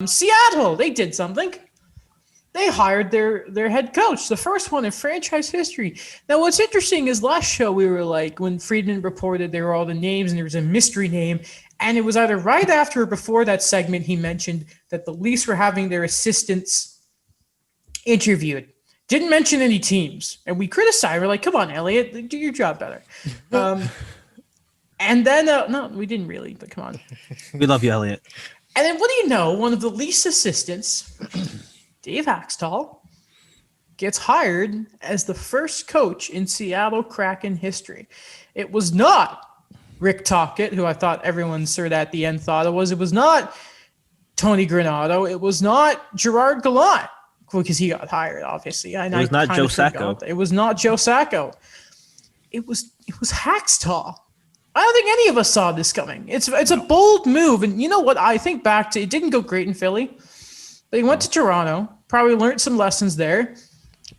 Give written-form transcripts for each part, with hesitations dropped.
Seattle, they did something. They hired their head coach, the first one in franchise history. Now, what's interesting is last show we were like, when Friedman reported there were all the names and there was a mystery name, and it was either right after or before that segment he mentioned that the Leafs were having their assistants interviewed. Didn't mention any teams, and we criticized. We're like, "Come on, Elliot, do your job better." And then, no, we didn't really, but come on. We love you, Elliot. And then, what do you know? One of the Leafs assistants, Dave Hakstol, gets hired as the first coach in Seattle Kraken history. It was not Rick Tocchet, who I thought everyone sort of at the end thought it was. It was not Tony Granato. It was not Gerard Gallant, because he got hired, obviously. It was not Joe Sacco. It was not Joe Sacco. It was Hakstol. I don't think any of us saw this coming. It's a bold move. And you know what? I think back to it didn't go great in Philly. But he went to Toronto, probably learned some lessons there,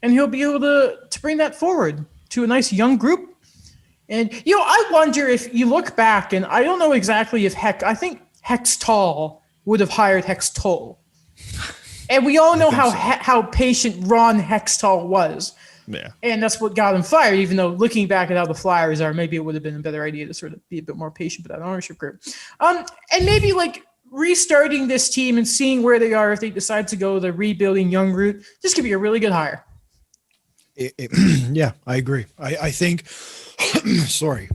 and he'll be able to bring that forward to a nice young group. And, I wonder if you look back, and I don't know exactly if I think Hextall would have hired Hextol. And we all know how patient Ron Hextall was. Yeah. And that's what got him fired, even though looking back at how the Flyers are, maybe it would have been a better idea to sort of be a bit more patient with that ownership group. And maybe like restarting this team and seeing where they are if they decide to go the rebuilding young route, this could be a really good hire. Yeah, I agree. I think, sorry,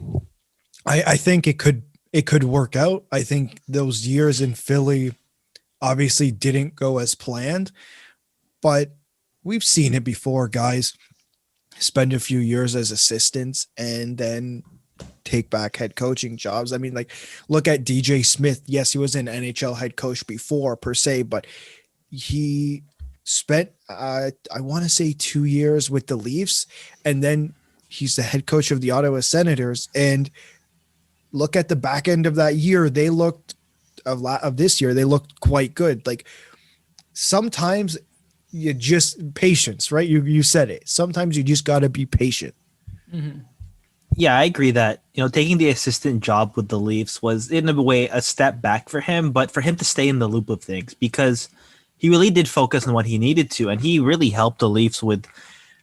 I think it could work out. I think those years in Philly obviously didn't go as planned, but we've seen it before, guys. Spend a few years as assistants and then take back head coaching jobs. I mean, like, look at DJ Smith. Yes, he was an NHL head coach before per se, but he spent, I want to say 2 years with the Leafs, and then he's the head coach of the Ottawa Senators. And look at the back end of that year. They looked of this year. They looked quite good. Like, sometimes you just patience, right? You said it. Sometimes you just got to be patient. Mm-hmm. Yeah, I agree that, taking the assistant job with the Leafs was in a way a step back for him, but for him to stay in the loop of things, because he really did focus on what he needed to. And he really helped the Leafs with,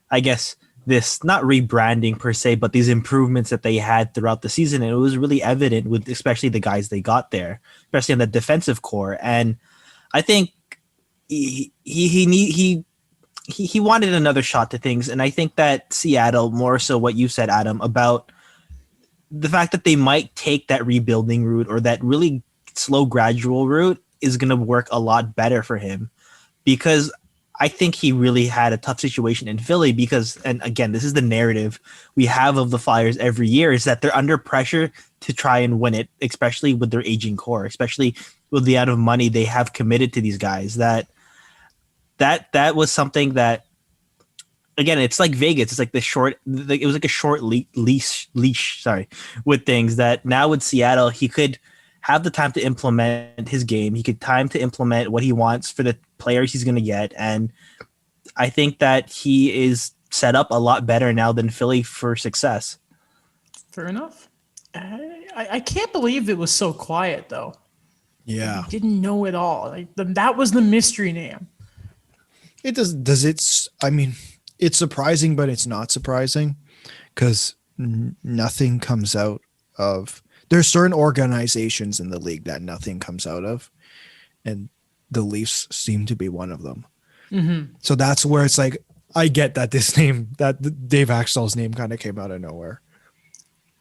I guess, this not rebranding per se, but these improvements that they had throughout the season. And it was really evident with especially the guys they got there, especially on the defensive core. And I think he wanted another shot to things. And I think that Seattle, more so what you said, Adam, about the fact that they might take that rebuilding route or that really slow gradual route is going to work a lot better for him, because I think he really had a tough situation in Philly because, and again, this is the narrative we have of the Flyers every year, is that they're under pressure to try and win it, especially with their aging core, especially with the amount of money they have committed to these guys. That was something that, again, it's like Vegas. It's like it was like a short leash, with things that now with Seattle, he could have the time to implement his game. He could time to implement what he wants for the players he's going to get. And I think that he is set up a lot better now than Philly for success. Fair enough. I can't believe it was so quiet, though. Yeah. I didn't know it all. Like, that was the mystery name. It does it's, I mean, it's surprising, but it's not surprising because nothing comes out of, there's certain organizations in the league that nothing comes out of, and the Leafs seem to be one of them. Mm-hmm. So that's where it's like, I get that this name, that Dave Hakstol's name kind of came out of nowhere.